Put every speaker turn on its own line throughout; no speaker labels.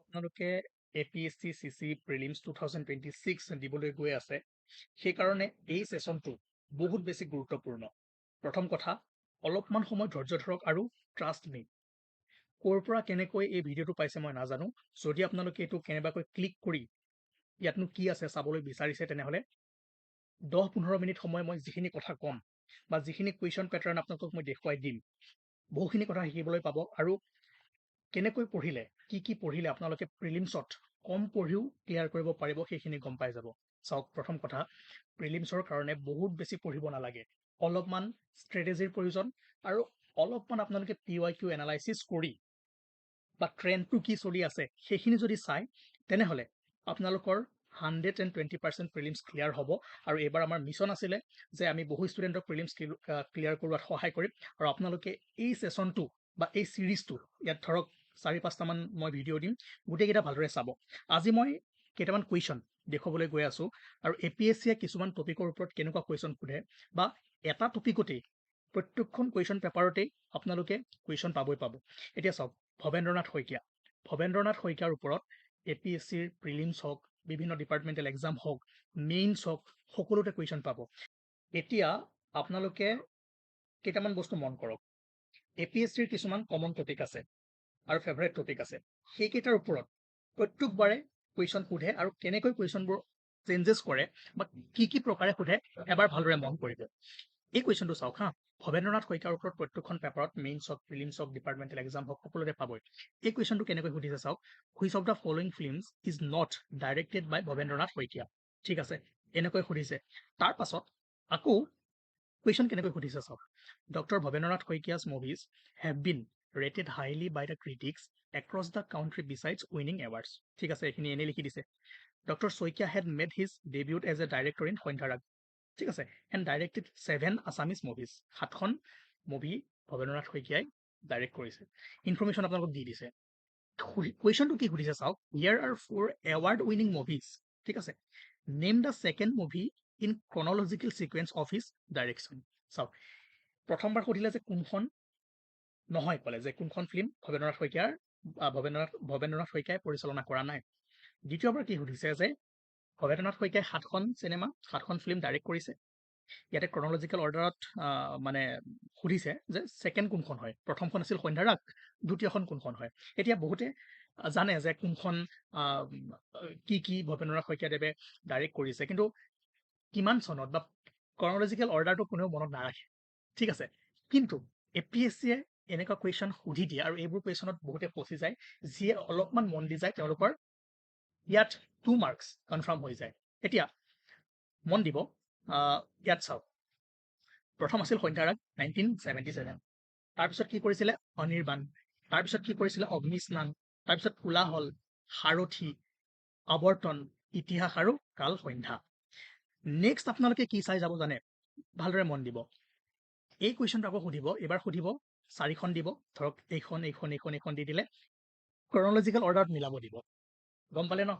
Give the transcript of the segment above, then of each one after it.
আপোনালোকে APSC CC prelims 2026 দিবলৈ গৈ আছে সেইকাৰণে এই সেশনটো বহুত বেছি গুৰুত্বপূৰ্ণ। প্ৰথম কথা অলপমান সময় ধৈৰ্য ধৰক আৰু ট্ৰাষ্ট মি। ক'ৰ পৰা কেনেকৈ এই ভিডিঅ'টো পাইছে মই নাজানো। যদি আপোনালোকে এইটো কেনেবাকৈ ক্লিক কৰি ইয়াতনো কি আছে চাবলৈ বিচাৰিছে তেনেহ'লে 10-15 মিনিট সময় মই যিখিনি কথা ক'ম বা যিখিনি কুৱেশ্যন পেটাৰ্ণ আপোনালোকক মই দেখুৱাই দিম বহুখিনি কথা শিকিবলৈ পাব আৰু কেনেকৈ পঢ়িলে কি পঢ়িলে আপোনালোকে প্ৰিলিমছত কম পঢ়িও ক্লিয়াৰ কৰিব পাৰিব সেইখিনি গম পাই যাব। চাওক প্ৰথম কথা প্ৰিলিমছৰ কাৰণে বহুত বেছি পঢ়িব নালাগে। অলপমান ষ্ট্ৰেটেজিৰ প্ৰয়োজন আৰু অলপমান আপোনালোকে PYQ এনালাইচিছ কৰি বা ট্ৰেণ্ডটো কি চলি আছে সেইখিনি যদি চাই তেনেহ'লে আপোনালোকৰ 120% প্ৰিলিমছ ক্লিয়াৰ হ'ব। আৰু এইবাৰ আমাৰ মিছন আছিলে যে আমি বহু ষ্টুডেণ্টক প্ৰিলিমছ ক্লিয়াৰ কৰোৱাত সহায় কৰিম আৰু আপোনালোকে এই সেশনটো বা এই সিৰিজটো ইয়াত ধৰক 4-5টা মান মই ভিডিঅ' দিম, গোটেইকেইটা ভালদৰে চাব। আজি মই কেইটামান কুৱেশ্যন দেখুৱাবলৈ গৈ আছো আৰু APSCয়ে কিছুমান টপিকৰ ওপৰত কেনেকুৱা কুৱেশ্যন সোধে বা এটা টপিকতেই প্ৰত্যেকখন কুৱেশ্যন পেপাৰতেই আপোনালোকে কুৱেশ্যন পাবই পাব। এতিয়া চাওক ভৱেন্দ্ৰনাথ শইকীয়া। ভৱেন্দ্ৰনাথ শইকীয়াৰ ওপৰত APSCৰ প্ৰিলিমছ হওক বিভিন্ন ডিপাৰ্টমেণ্টেল এক্সাম হওক মেইনছ হওক সকলোতে কুৱেশ্যন পাব। এতিয়া আপোনালোকে কেইটামান বস্তু মন কৰক। APSCৰ কিছুমান কমন টপিক আছে আৰু ফেভাৰেট টপিক আছে। সেইকেইটাৰ ওপৰত প্ৰত্যেকবাৰে কুৱেশ্যন সোধে আৰু কেনেকৈ কুৱেশ্যনবোৰ চেঞ্জেছ কৰে বা কি প্ৰকাৰে সোধে এবাৰ ভালদৰে মন কৰিব। এই কুৱেশ্যনটো চাওক হা। ভৱেন্দ্ৰনাথ শইকীয়াৰ ওপৰত প্ৰত্যেকখন পেপাৰত মেইনছ হওক প্ৰিলিমছ হওক ডিপাৰ্টমেণ্টেল এক্সাম হওক সকলোতে পাবই। এই কুৱেশ্যনটো কেনেকৈ সুধিছে চাওক। Which of the following films is not directed by Bhabendranath Saikia. ঠিক আছে এনেকৈ সুধিছে। তাৰ পাছত আকৌ কুৱেশ্যন কেনেকৈ সুধিছে চাওক। Doctor Bhabendranath Saikia's movies have been rated highly by the critics across the country besides winning awards. ঠিক আছে এইখিনি এনেই লিখি দিছে। Doctor Saikia had made his debut as a director in Sandhya Raag. ঠিক আছে and directed 7 Assamese movies. 7খন মুভি ভৱেন্দ্ৰনাথ শইকীয়াই ডাইৰেক্ট কৰিছে। ইনফৰমেশ্যন আপোনালোকক দি দিছে। কুৱেশ্যনটো কি সুধিছে চাওক। Here are 4 award winning movies. ঠিক আছে name the second movie in chronological sequence of his direction. চাওক প্ৰথমবাৰ সুধিলে যে কোনখন নহয় ক'লে যে কোনখন ফিল্ম ভৱেন্দ্ৰনাথ শইকীয়াই পৰিচালনা কৰা নাই। দ্বিতীয়বাৰ কি সুধিছে যে ভৱেন্দ্ৰনাথ শইকীয়াই 7খন চিনেমা 7খন ফিল্ম ডাইৰেক্ট কৰিছে। ইয়াতে ক্ৰনলজিকেল অৰ্ডাৰত মানে সুধিছে যে ছেকেণ্ড কোনখন হয়। প্ৰথমখন আছিল সন্ধ্যা ৰাগ, দ্বিতীয়খন কোনখন হয়। এতিয়া বহুতে জানে যে কোনখন কি ভৱেন্দ্ৰনাথ শইকীয়াদেৱে ডাইৰেক্ট কৰিছে, কিন্তু কিমান চনত বা ক্ৰনলজিকেল অৰ্ডাৰটো কোনেও মনত নাৰাখে। ঠিক আছে কিন্তু APSCয়ে এনেকুৱা কুৱেশ্যন সুধি দিয়ে আৰু এইবোৰ কুৱেশ্যনত বহুতে ফচি যায়। যিয়ে অলপমান মন দি যায় তেওঁলোকৰ ইয়াত 2 মাৰ্কছ কনফাৰ্ম হৈ যায়। এতিয়া মন দিব ইয়াত চাওক। প্ৰথম আছিল সন্ধ্যা ৰাগ 1977। তাৰপিছত কি কৰিছিলে অনিৰ্বাণ। তাৰপিছত কি কৰিছিলে অগ্নিস্নান। তাৰপিছত কোলাহল, সাৰথি, আৱৰ্তন, ইতিহাস আৰু কাল সন্ধ্যা। নেক্সট আপোনালোকে কি চাই যাব জানে? ভালদৰে মন দিব। এই কুৱেশ্যনটো আকৌ সুধিব। এইবাৰ সুধিব 4খন দিব। ধৰক এইখন দি দিলে ক্ৰনলজিকেল অৰ্ডাৰত মিলাব দিব। গম পালে ন?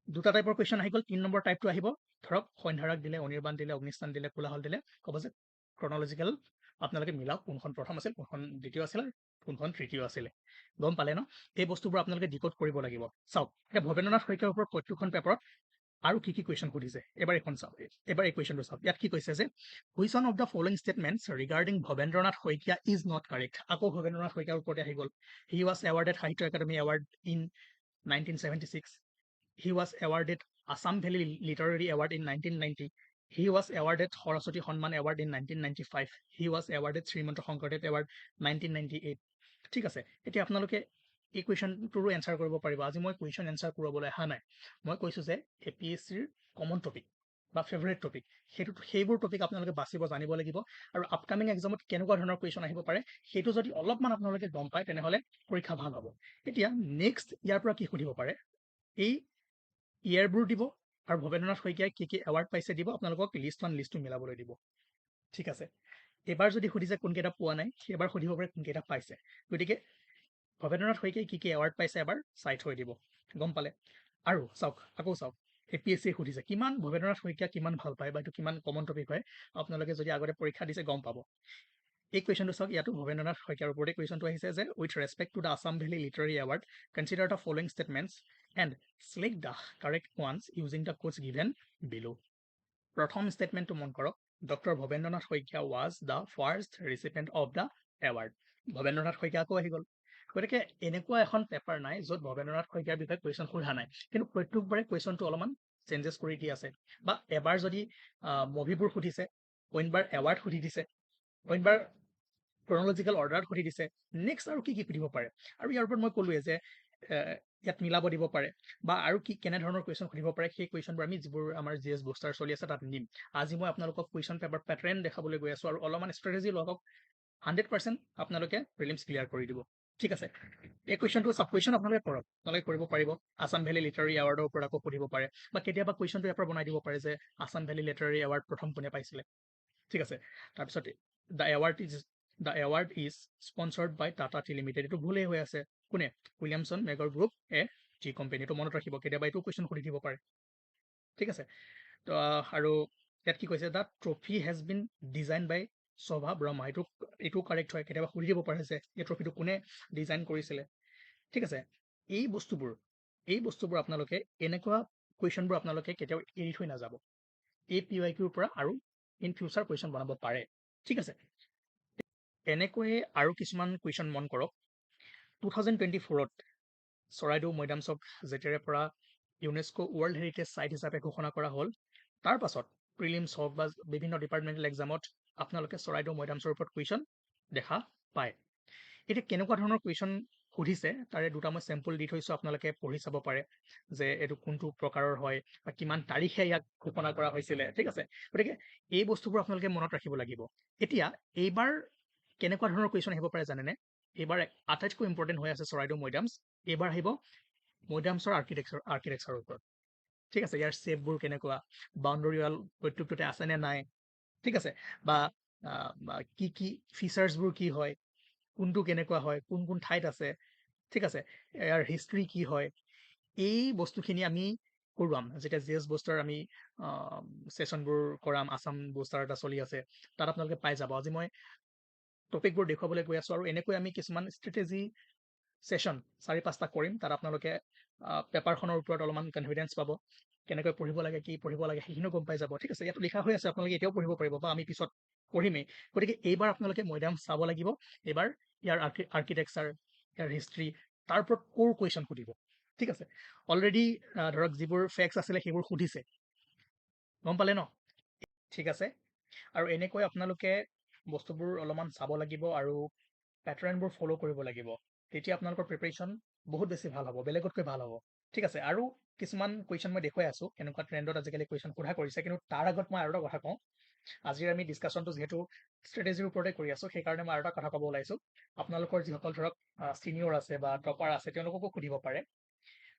দুটা টাইপৰ কুৱেশ্যন আহি গ'ল। 3 নম্বৰ টাইপটো আহিব ধৰক সন্ধ্যা ৰাগ দিলে, অনিৰ্বাণ দিলে, অগ্নিস্নান দিলে, কোলাহল দিলে, ক'ব যে ক্ৰনলজিকেল আপোনালোকে মিলাওক কোনখন প্ৰথম আছিল, কোনখন দ্বিতীয় আছিল, কোনখন তৃতীয় আছিলে। গম পালে ন? এই বস্তুবোৰ আপোনালোকে ডিকোড কৰিব লাগিব। চাওক এতিয়া ভৱেন্দ্ৰনাথ শইকীয়াৰ ওপৰত প্ৰত্যেকখন পেপাৰত আৰু কি কুৱেশ্যন সুধিছে এবাৰ এইখন চাওক। এবাৰ এই কুৱেশ্যনটো চাওক। ইয়াত কি কৈছে যে which one of the following statements regarding Bhabendranath Saikia is not correct. আকৌ ভৱেন্দ্ৰনাথ শইকীয়াৰ ওপৰতে আহি গ'ল। হি ৱাজ এৱাৰ্ডেড সাহিত্য academy award in 1976. He was awarded Assam Valley Literary Award in 1990. He was awarded Saraswati Honman Award in 1995. He was awarded Srimanta Shankardev Award 1998. ঠিক আছে এতিয়া আপোনালোকে এই কুৱেশ্যনটোৰো এনচাৰ কৰিব পাৰিব। আজি মই কুৱেশ্যন এনচাৰ কৰাবলৈ অহা নাই। মই কৈছোঁ যে APSCৰ কমন টপিক বা ফেভৰেট টপিক সেইবোৰ টপিক আপোনালোকে বাচিব জানিব লাগিব আৰু আপকামিং এক্সামত কেনেকুৱা ধৰণৰ কুৱেশ্যন আহিব পাৰে সেইটো যদি অলপমান আপোনালোকে গম পায় তেনেহ'লে পৰীক্ষা ভাল হ'ব। এতিয়া নেক্সট ইয়াৰ পৰা কি সুধিব পাৰে এই ইয়াৰবোৰ দিব আৰু ভৱেন্দ্ৰনাথ শইকীয়াই কি এৱাৰ্ড পাইছে দিব। আপোনালোকক লিষ্টটো মিলাবলৈ দিব। ঠিক আছে এবাৰ যদি সুধিছে কোনকেইটা পোৱা নাই সেইবাৰ সুধিব পাৰে কোনকেইটা পাইছে। গতিকে ভৱেন্দ্ৰনাথ শইকীয়াই কি এৱাৰ্ড পাইছে এবাৰ চাই থৈ দিব। গম পালে? আৰু চাওক আকৌ চাওক APSCয়ে সুধিছে কিমান ভৱেন্দ্ৰনাথ শইকীয়া কিমান ভাল পায় বা এইটো কিমান কমন টপিক হয়। আপোনালোকে যদি আগতে পৰীক্ষা দিছে গম পাব। এই কুৱেশ্যনটো চাওক, ইয়াতো ভৱেন্দ্ৰনাথ শইকীয়াৰ ওপৰতে কুৱেশ্যনটো আহিছে যে with respect to the Assam valley literary award consider the following statements and select the correct ones using the codes given below. প্ৰথম ষ্টেটমেণ্টটো মন কৰক, doctor Bhabendranath Saikia was the first recipient of the award. Bhabendranath Saikia আকৌ আহি গ'ল। গতিকে এনেকুৱা এখন পেপাৰ নাই য'ত ভৱেন্দ্ৰনাথ শইকীয়াৰ বিষয়ে কুৱেশ্যন সোধা নাই, কিন্তু প্ৰত্যেকবাৰে কুৱেশ্যনটো অলপমান চেঞ্জেছ কৰি দি আছে, বা এবাৰ যদি মুভিবোৰ সুধিছে, অইনবাৰ এৱাৰ্ড সুধি দিছে, অইনবাৰ ক্ৰনলজিকেল অৰ্ডাৰত সুধি দিছে, নেক্সট আৰু কি কি সুধিব পাৰে। আৰু ইয়াৰ ওপৰত মই ক'লোৱে যে ইয়াত মিলাব দিব পাৰে বা আৰু কি কেনেধৰণৰ কুৱেশ্যন সুধিব পাৰে, সেই কুৱেশ্যনবোৰ আমি যিবোৰ আমাৰ GS বুষ্টাৰ চলি আছে তাত নিম। আজি মই আপোনালোকক কুৱেশ্যন পেপাৰ পেটাৰ্ণ দেখাবলৈ গৈ আছোঁ আৰু অলপমান ষ্ট্ৰেটেজি লগাওক, 100% আপোনালোকে প্ৰিলিমছ ক্লিয়াৰ কৰি দিব। ঠিক আছে, এই কুৱেশ্যনটো চাব কুৱেশ্যন আপোনালোকে কৰক, আপোনালোকে কৰিব পাৰিব। আছাম ভেলী লিটাৰী এৱাৰ্ডৰ ওপৰত আকৌ সুধিব পাৰে, বা কেতিয়াবা কুৱেশ্যনটো ইয়াৰ পৰা বনাই দিব পাৰে যে আছাম ভেলী লিটাৰী এৱাৰ্ড প্ৰথম কোনে পাইছিলে। ঠিক আছে, তাৰপিছত the award is sponsored by Tata tea limited, এইটো ভুলেই হৈ আছে। কোনে? উইলিয়ামছন মেগৰ গ্ৰুপ জি কোম্পানী, এইটো মনত ৰাখিব, কেতিয়াবা এইটো কুৱেশ্যন সুধি দিব পাৰে। ঠিক আছে, তো আৰু ইয়াত কি কৈছে, the trophy has been design by Shobha Brahma, এইটো কাৰেক্ট হয়, কেতিয়াবা সুধি দিব পাৰে যে এই ট্ৰফিটো কোনে ডিজাইন কৰিছিলে। ঠিক আছে, এই বস্তুবোৰ আপোনালোকে এনেকুৱা কুৱেশ্যনবোৰ আপোনালোকে কেতিয়াও এৰি থৈ নাযাব। এই PYQৰ পৰা আৰু ইন ফিউচাৰ কুৱেশ্যন বনাব পাৰে। ঠিক আছে, এনেকৈয়ে আৰু কিছুমান কুৱেশ্যন মন কৰক। 2024ত চৰাইদেউ মৈদামচক যেতিয়াৰে পৰা ইউনেস্কো ৱৰ্ল্ড হেৰিটেজ ছাইট হিচাপে ঘোষণা কৰা হ'ল, তাৰ পাছত প্ৰিলিমছ হওক বা বিভিন্ন ডিপাৰ্টমেণ্টেল এক্সামত আপোনালোকে চৰাইদেউ মৈদামচৰ ওপৰত কুৱেশ্যন দেখা পায়। এতিয়া কেনেকুৱা ধৰণৰ কুৱেশ্যন সুধিছে তাৰে দুটা মই চেম্পল দি থৈছোঁ, আপোনালোকে পঢ়ি চাব পাৰে যে এইটো কোনটো প্ৰকাৰৰ হয় বা কিমান তাৰিখে ইয়াক ঘোষণা কৰা হৈছিলে। ঠিক আছে, গতিকে এই বস্তুবোৰ আপোনালোকে মনত ৰাখিব লাগিব। এতিয়া এইবাৰ কেনেকুৱা ধৰণৰ কুৱেশ্যন আহিব পাৰে জানেনে? এইবাৰ আটাইতকৈ ইম্পৰ্টেণ্ট হৈ আছে চৰাইদেউ মৈদামছ। এইবাৰ আহিব মৈদামছৰ আৰ্কিটেকচাৰৰ ওপৰত। ঠিক আছে, ইয়াৰ শ্বেপবোৰ কেনেকুৱা, বাউণ্ডৰী ৱাল প্ৰত্যেকটোতে আছেনে নাই, ঠিক আছে, বা কি কি ফিচাৰ্ছবোৰ কি হয়, কোনটো কেনেকুৱা হয়, কোন কোন ঠাইত আছে, ঠিক আছে, ইয়াৰ হিষ্ট্ৰী কি হয়, এই বস্তুখিনি আমি কৰোৱাম যেতিয়া GS বুষ্টাৰ আমি ছেশ্যনবোৰ কৰাম। আছাম বুষ্টাৰ এটা চলি আছে, তাত আপোনালোকে পাই যাব। আজি মই টপিকবোৰ দেখুৱাবলৈ গৈ আছোঁ আৰু এনেকৈ আমি কিছুমান ষ্ট্ৰেটেজি ছেশ্যন 4-5টা কৰিম, তাত আপোনালোকে পেপাৰখনৰ ওপৰত অলপমান কনফিডেঞ্চ পাব, কেনেকৈ পঢ়িব লাগে, কি পঢ়িব লাগে সেইখিনিও গম পাই যাব। ঠিক আছে, ইয়াতো লিখা হৈ আছে, আপোনালোকে এতিয়াও পঢ়িব পাৰিব বা আমি পিছত পঢ়িমেই। গতিকে এইবাৰ আপোনালোকে মৈদাম চাব লাগিব, এইবাৰ ইয়াৰ আৰ্কিটেকচাৰ, ইয়াৰ হিষ্ট্ৰী, তাৰ ওপৰত ক'ৰ কুৱেশ্যন সুধিব। ঠিক আছে, অলৰেডি ধৰক যিবোৰ ফেক্টছ আছিলে সেইবোৰ সুধিছে, গম পালে ন? ঠিক আছে, আৰু এনেকৈ আপোনালোকে বস্তুবোৰ অলপমান চাব লাগিব আৰু পেটাৰ্ণবোৰ ফ'ল' কৰিব লাগিব, তেতিয়া আপোনালোকৰ প্ৰিপাৰেশ্যন বহুত বেছি ভাল হ'ব, বেলেগতকৈ ভাল হ'ব। ঠিক আছে, আৰু কিছুমান কুৱেশ্যন মই দেখুৱাই আছোঁ, এনেকুৱা ট্ৰেণ্ডত আজিকালি কুৱেশ্যন সোধা কৰিছে, কিন্তু তাৰ আগত মই আৰু এটা কথা কওঁ। আজিৰ আমি ডিছকাশ্যনটো যিহেতু ষ্ট্ৰেটেজিৰ ওপৰতে কৰি আছোঁ, সেইকাৰণে মই আৰু এটা কথা ক'ব ওলাইছোঁ। আপোনালোকৰ যিসকল ধৰক ছিনিয়ৰ আছে বা টপাৰ আছে, তেওঁলোককো সুধিব পাৰে।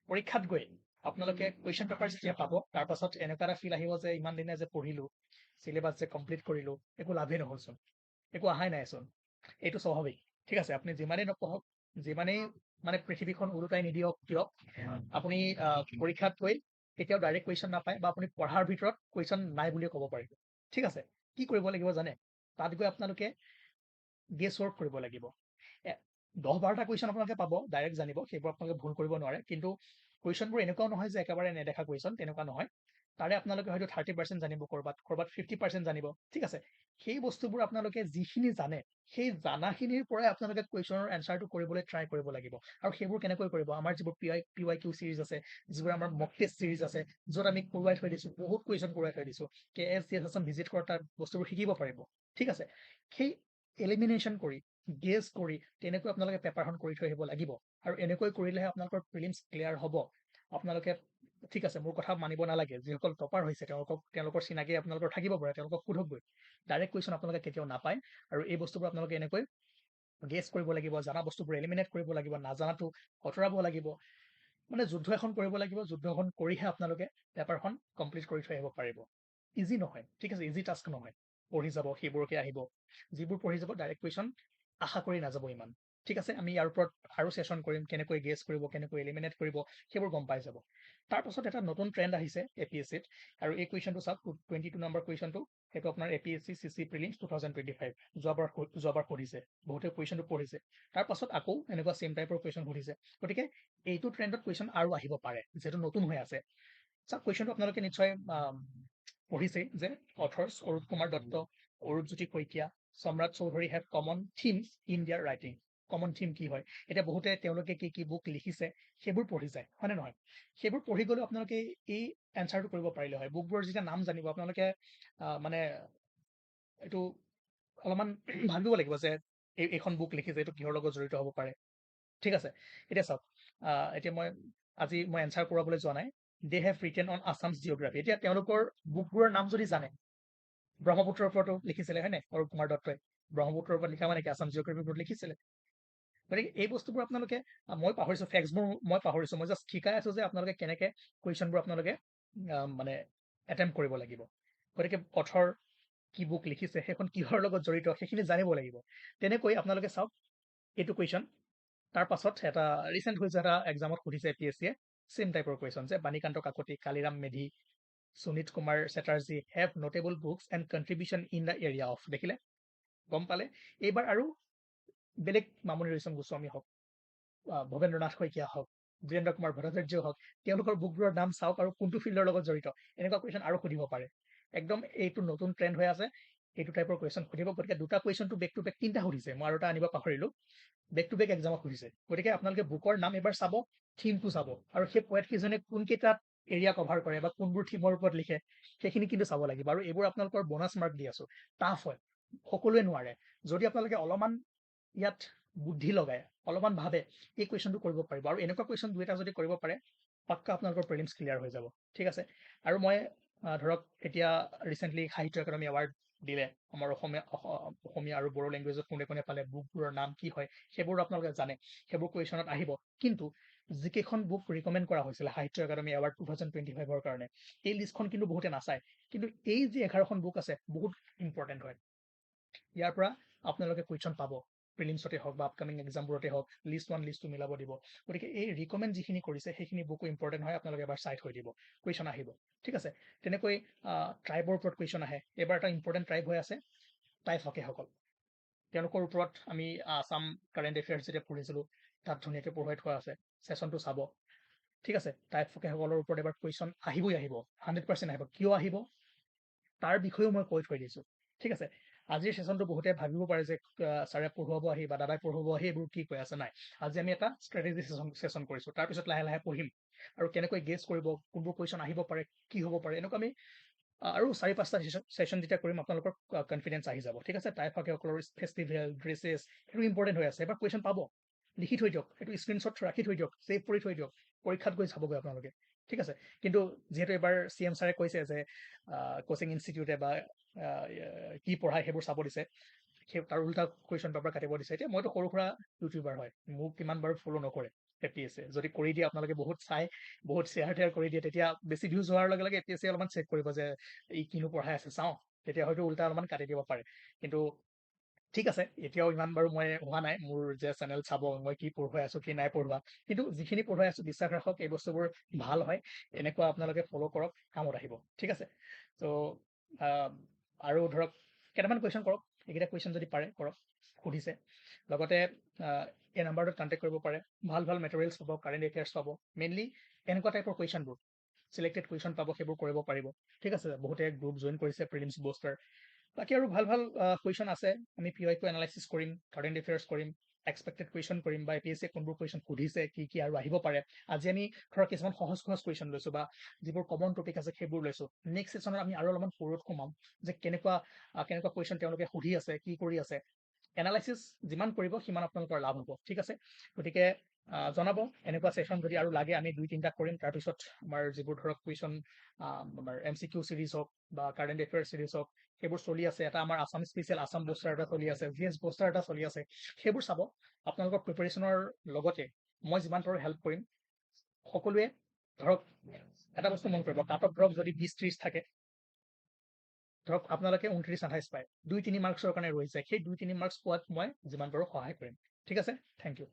পৰীক্ষাত গৈ আপোনালোকে কুৱেশ্যন পেপাৰ যেতিয়া পাব, তাৰ পাছত এনেকুৱা এটা ফিল আহিব যে ইমান দিনে যে পঢ়িলোঁ, চিলেবাছ যে কমপ্লিট কৰিলোঁ, একো লাভেই নহ'লচোন, একো অহাই নাইচোন। এইটো স্বাভাৱিক। ঠিক আছে, আপুনি যিমানেই নপঢ়ক, যিমানেই মানে পৃথিৱীখন ওলোটাই নিদিয়ক কিয়, আপুনি পৰীক্ষাত গৈ কেতিয়াও ডাইৰেক্ট কুৱেশ্যন নাপায়, বা আপুনি পঢ়াৰ ভিতৰত কুৱেশ্যন নাই বুলিয়ে ক'ব পাৰিব। ঠিক আছে, কি কৰিব লাগিব জানে? তাত গৈ আপোনালোকে গেছ ৱৰ্ক কৰিব লাগিব। 10-12টা কুৱেশ্যন আপোনালোকে পাব, ডাইৰেক্ট জানিব, সেইবোৰ আপোনালোকে ভুল কৰিব নোৱাৰে। কিন্তু কুৱেশ্যনবোৰ এনেকুৱাও নহয় যে একেবাৰে নেদেখা কুৱেশ্যন, তেনেকুৱা নহয়। তাৰে আপোনালোকে হয়তো 30% জানিব, ক'ৰবাত 50% জানিব। ঠিক আছে, সেই বস্তুবোৰ আপোনালোকে যিখিনি জানে, সেই জানাখিনিৰ পৰাই আপোনালোকে কুৱেশ্যনৰ এনচাৰটো কৰিবলৈ ট্ৰাই কৰিব লাগিব। আৰু সেইবোৰ কেনেকৈ কৰিব? আমাৰ যিবোৰ PYQ চিৰিজ আছে, যিবোৰ আমাৰ মক টেষ্ট চিৰিজ আছে, য'ত আমি কৰোৱাই থৈ দিছোঁ, বহুত কুৱেশ্যন কৰোৱাই থৈ দিছোঁ, KSCS আছাম ভিজিট কৰা, তাত বস্তুবোৰ শিকিব পাৰিব। ঠিক আছে, সেই এলিমিনেশ্যন কৰি, গেছ কৰি, তেনেকৈ আপোনালোকে পেপাৰখন কৰি থৈ আহিব লাগিব। আৰু এনেকৈ কৰিলেহে আপোনালোকৰ প্ৰিলিমছ ক্লিয়াৰ হ'ব। আপোনালোকে, ঠিক আছে, মোৰ কথা মানিব নালাগে, যিসকল টপাৰ হৈছে তেওঁলোকৰ চিনাকি আপোনালোকৰ থাকিব পাৰে, তেওঁলোকক সোধকগৈ। ডাইৰেক্ট কুৱেশ্যন আপোনালোকে কেতিয়াও নাপায়। আৰু এই বস্তুবোৰ আপোনালোকে এনেকৈ গেছ কৰিব লাগিব, জানা বস্তুবোৰ এলিমিনেট কৰিব লাগিব, নাজানাটো আঁতৰাব লাগিব। মানে যুদ্ধ এখন কৰিব লাগিব, যুদ্ধ এখন কৰিহে আপোনালোকে পেপাৰখন কমপ্লিট কৰি থৈ আহিব পাৰিব। ইজি নহয়, ঠিক আছে, ইজি টাস্ক নহয়। পঢ়ি যাব, সেইবোৰকে আহিব, যিবোৰ পঢ়ি যাব, ডাইৰেক্ট কুৱেশ্যন আশা কৰি নাযাব ইমান। ঠিক আছে, আমি ইয়াৰ ওপৰত আৰু সেশন কৰিম, কেনেকৈ গেছ কৰিব, কেনেকৈ এলিমিনেট কৰিব, সেইবোৰ গম পাই যাব। তাৰ পাছত এটা নতুন ট্ৰেন্ড আহিছে APSCত, আৰু এই কুৱেশ্যনটো চাওক, 22 নম্বৰ কুৱেশ্যনটো, সেইটো আপোনাৰ APSC CC Prelims 2025 যোৱাবাৰ সুধিছে, বহুতে কুৱেশ্যনটো পঢ়িছে। তাৰ পাছত আকৌ এনেকুৱা সেম টাইপৰ কুৱেশ্যন সুধিছে, গতিকে এইটো ট্ৰেন্ডত কুৱেশ্যন আৰু আহিব পাৰে, যিহেতু নতুন হৈ আছে। চাওক, কুৱেশ্যনটো আপোনালোকে নিশ্চয় পঢ়িছে যে অথৰ্ছ অৰূপ কুমাৰ দত্ত, অৰূপজ্যোতি শইকীয়া, সম্ৰাট চৌধুৰী হেভ কমন থিমছ ইন দিয়াৰ ৰাইটিং। কমন থিম কি হয়, এতিয়া বহুতে তেওঁলোকে কি বুক লিখিছে সেইবোৰ পঢ়ি যায়, হয়নে নহয়? সেইবোৰ পঢ়ি গ'লেও আপোনালোকে এই এনচাৰটো কৰিব পাৰিলে হয়। বুকবোৰৰ যেতিয়া নাম জানিব, আপোনালোকে মানে এইটো অলপমান ভাবিব লাগিব যে এইখন বুক লিখিছে, এইটো কিহৰ লগত জড়িত হ'ব পাৰে। ঠিক আছে, এতিয়া চাওক, এতিয়া মই এনচাৰ কৰাবলৈ যোৱা নাই। They have written on Assam's geography. এতিয়া তেওঁলোকৰ বুকবোৰৰ নাম যদি জানে, ব্ৰহ্মপুত্ৰৰ ওপৰতো লিখিছিলে, হয় নাই অৰূপ কুমাৰ দত্তই? ব্ৰহ্মপুত্ৰৰ ওপৰত লিখা মানে কি, আছাম জিঅ'গ্ৰাফিৰ ওপৰত লিখিছিলে। গতিকে এই বস্তুবোৰ আপোনালোকে, মই পাহৰিছো ফেক্টছবোৰ, মই পাহৰিছো, মই জাষ্ট শিকাই আছো যে আপোনালোকে কেনেকে কুৱেশ্যনবোৰ আপোনালোকে মানে এটেম্প কৰিব লাগিব। গতিকে অথৰ কি বুক লিখিছে, সেইখন কিহৰ লগত জড়িত, সেইখিনি জানিব লাগিব। তেনেকৈ আপোনালোকে চাওক এইটো কুৱেশ্যন, তাৰ পাছত এটা ৰিচেণ্ট হৈ যোৱা এটা এক্সামত সুধিছে APSCয়ে, চেম টাইপৰ কুৱেশ্যন, যে Banikanta Kakati, Kaliram Medhi, Sunit Kumar Chatterjee have notable books and contribution in the area of. দেখিলে, গম পালে? এইবাৰ আৰু বেলেগ মামনি ৰয়ছম গোস্বামী হওক, ভৱেন্দ্ৰনাথ শইকীয়া হওক, বীৰেন্দ্ৰ কুমাৰ ভট্টাচাৰ্য হওক, তেওঁলোকৰ বুকবোৰৰ নাম চাওক আৰু কোনটো ফিল্ডৰ লগত জড়িত, এনেকুৱা কুৱেশ্যন আৰু সুধিব পাৰে। একদম এইটো নতুন ট্ৰেন্ড হৈ আছে, এইটো টাইপৰ কুৱেশ্যন সুধিব। গতিকে দুটা কুৱেশ্যনটো বেক টু বেক তিনিটা সুধিছে, মই আৰু এটা আনিব পাহৰিলো, বেক টু বেক এক্সামত সুধিছে। গতিকে আপোনালোকে বুকৰ নাম এবাৰ চাব, থিমটো চাব, আৰু সেই পয়েট কেইজনে কোনকেইটাত এৰিয়া কভাৰ কৰে বা কোনবোৰ থিমৰ ওপৰত লিখে, সেইখিনি কিন্তু চাব লাগিব। আৰু এইবোৰ আপোনালোকৰ বোনাছ মাৰ্ক দি আছো, টাফ হয়, সকলোৱে নোৱাৰে। যদি আপোনালোকে অলপমান ইয়াত বুদ্ধি লগাই, অলপমান ভাবে, এই কুৱেশ্যনটো কৰিব পাৰিব। আৰু এনেকুৱা কুৱেশ্যন দুই এটা যদি কৰিব পাৰে, পাক্কা আপোনালোকৰ প্ৰিলিমছ ক্লিয়াৰ হৈ যাব। ঠিক আছে, আৰু মই ধৰক এতিয়া ৰিচেণ্টলি সাহিত্য একাডেমী এৱাৰ্ড দিলে আমাৰ অসমীয়া আৰু বড়ো লেংগুৱেজত কোনে কোনে পালে, বুকবোৰৰ নাম কি হয়, সেইবোৰ আপোনালোকে জানে, সেইবোৰ কুৱেশ্যনত আহিব। কিন্তু যিকেইখন বুক ৰিকমেণ্ড কৰা হৈছিলে সাহিত্য একাডেমী এৱাৰ্ড 2025ৰ কাৰণে, এই লিষ্টখন কিন্তু বহুতে নাচায়। কিন্তু এই যে 11খন বুক আছে, বহুত ইম্পৰ্টেণ্ট হয়। ইয়াৰ পৰা আপোনালোকে কুৱেশ্যন পাব, প্ৰিলিমছতে হওক বা আপকামিং এক্সামবোৰতে হওক, লিষ্ট 1 লিষ্ট 2 মিলাব দিব। গতিকে এই ৰিকমেণ্ড যিখিনি কৰিছে সেইখিনি বুকো ইম্পৰ্টেণ্ট হয়, আপোনালোকে এবাৰ চাই থৈ দিব, কুৱেশ্যন আহিব। ঠিক আছে, তেনেকৈ ট্ৰাইবৰ ওপৰত কুৱেশ্যন আহে। এবাৰ এটা ইম্পৰ্টেণ্ট ট্ৰাইব হৈ আছে টাই ফাকেসকল, তেওঁলোকৰ ওপৰত আমি আছাম কাৰেণ্ট এফেয়াৰ্ছ যেতিয়া পঢ়িছিলোঁ, তাত ধুনীয়াকৈ পঢ়ুৱাই থোৱা আছে, ছেশ্যনটো চাব। ঠিক আছে, টাই ফাকেসকলৰ ওপৰত এবাৰ কুৱেশ্যন আহিবই আহিব, 100% আহিব। কিয় আহিব তাৰ বিষয়েও মই কৈ থৈ দিছোঁ। ঠিক আছে, আজিৰ ছেশ্যনটো বহুতে ভাবিব পাৰে যে ছাৰে পঢ়ুৱাব আহি বা দাদাই পঢ়ুৱাব আহি এইবোৰ কি কৈ আছে। নাই, আজি আমি এটা ষ্ট্ৰেটেজি ছেশ্যন কৰিছোঁ, তাৰপিছত লাহে লাহে পঢ়িম আৰু কেনেকৈ গেছ কৰিব, কোনবোৰ কুৱেশ্যন আহিব পাৰে, কি হ'ব পাৰে, এনেকুৱা আমি আৰু 4-5টা ছেশ্যন যেতিয়া কৰিম, আপোনালোকৰ কনফিডেঞ্চ আহি যাব। ঠিক আছে, টাই ফাকেসকলৰ ফেষ্টিভেল, ড্ৰেছেছ, সেইটো ইম্পৰ্টেণ্ট হৈ আছে, এবাৰ কুৱেশ্যন পাব, লিখি থৈ দিয়ক, সেইটো স্ক্ৰীনশ্বট ৰাখি থৈ দিয়ক, ছেভ কৰি থৈ দিয়ক, পৰীক্ষাত গৈ চাবগৈ আপোনালোকে। ঠিক আছে, কিন্তু যিহেতু এবাৰ CM ছাৰে কৈছে যে কোচিং ইনষ্টিটিউটে বা কি পঢ়ায় সেইবোৰ চাব দিছে, সেই তাৰ উল্টা কুৱেশ্যন পেপাৰ কাটিব দিছে। এতিয়া মইতো সৰু সুৰা ইউটিউবাৰ হয়, মোক কিমান বাৰু ফ'ল' নকৰে APSCয়ে। যদি কৰি দিয়ে আপোনালোকে, বহুত চাই, বহুত শ্বেয়াৰ কৰি দিয়ে, তেতিয়া বেছি ভিউজ হোৱাৰ লগে লগে APSCয়ে অলপমান চেক কৰিব যে ই কিনো পঢ়াই আছে চাওঁ, তেতিয়া হয়তো উল্টা অলপমান কাটি দিব পাৰে। কিন্তু ঠিক আছে, এতিয়াও ইমান বাৰু মই হোৱা নাই মোৰ যে চেনেল চাব মই কি পঢ়ুৱাই আছো, কি নাই পঢ়োৱা। কিন্তু যিখিনি পঢ়ুৱাই আছো, বিশ্বাস ৰাখক এই বস্তুবোৰ ভাল হয়, এনেকুৱা আপোনালোকে ফ'ল' কৰক, কামত আহিব। ঠিক আছে, ত' আৰু ধৰক কেইটামান কুৱেশ্যন কৰক, এইকেইটা কুৱেশ্যন যদি পাৰে কৰক, সুধিছে। লগতে এই নাম্বাৰটোত কণ্টেক্ট কৰিব পাৰে, ভাল ভাল মেটেৰিয়েলছ পাব, কাৰেণ্ট এফেয়াৰ্ছ পাব, মেইনলি এনেকুৱা টাইপৰ কুৱেশ্যনবোৰ, চিলেক্টেড কুৱেশ্যন পাব, সেইবোৰ কৰিব পাৰিব। ঠিক আছে, বহুতে গ্ৰুপ জইন কৰিছে, প্ৰিলিমছ বুষ্টাৰ। বাকী আৰু ভাল ভাল কুৱেশ্যন আছে, আমি PYQ এনালাইচিছ কৰিম, কাৰেণ্ট এফেয়াৰ্ছ কৰিম, এক্সপেক্টেড কুৱেশ্যন কৰিম, বা APSCয়ে কোনবোৰ কুৱেশ্যন সুধিছে, কি আৰু আহিব পাৰে। আজি আমি ধৰক কিছুমান সহজ কুৱেশ্যন লৈছোঁ, বা যিবোৰ কমন টপিক আছে সেইবোৰ লৈছোঁ। নেক্সট ছেশ্যনত আমি আৰু অলপমান পুৰত সোমাম যে কেনেকুৱা কুৱেশ্যন তেওঁলোকে সুধি আছে, কি কৰি আছে। এনালাইচিছ যিমান কৰিব সিমান আপোনালোকৰ লাভ হ'ব। ঠিক আছে, গতিকে জনাব এনেকুৱা ছেশ্যন যদি আৰু লাগে, আমি 2-3টা কৰিম। তাৰপিছত আমাৰ যিবোৰ ধৰক কুৱেশ্যন, আমাৰ MCQ চিৰিজ হওক বা কাৰেণ্ট এফেয়াৰ্ছ চিৰিজ হওক, সেইবোৰ চলি আছে। এটা আমাৰ আছাম স্পেচিয়েল আছাম বুষ্টাৰ এটা চলি আছে, GS বুষ্টাৰ এটা চলি আছে, সেইবোৰ চাব। আপোনালোকৰ প্ৰিপেৰেশ্যনৰ লগতে মই যিমান পাৰোঁ হেল্প কৰিম। সকলোৱে ধৰক এটা বস্তু মন কৰিব, কাট অফ ধৰক যদি 20-30 থাকে, ধৰক আপোনালোকে 29-28 পায়, 2-3 মাৰ্কছৰ কাৰণে ৰৈ যায়, সেই 2-3 মাৰ্কছ পোৱাত মই যিমান পাৰোঁ সহায় কৰিম। ঠিক আছে, থেংক ইউ।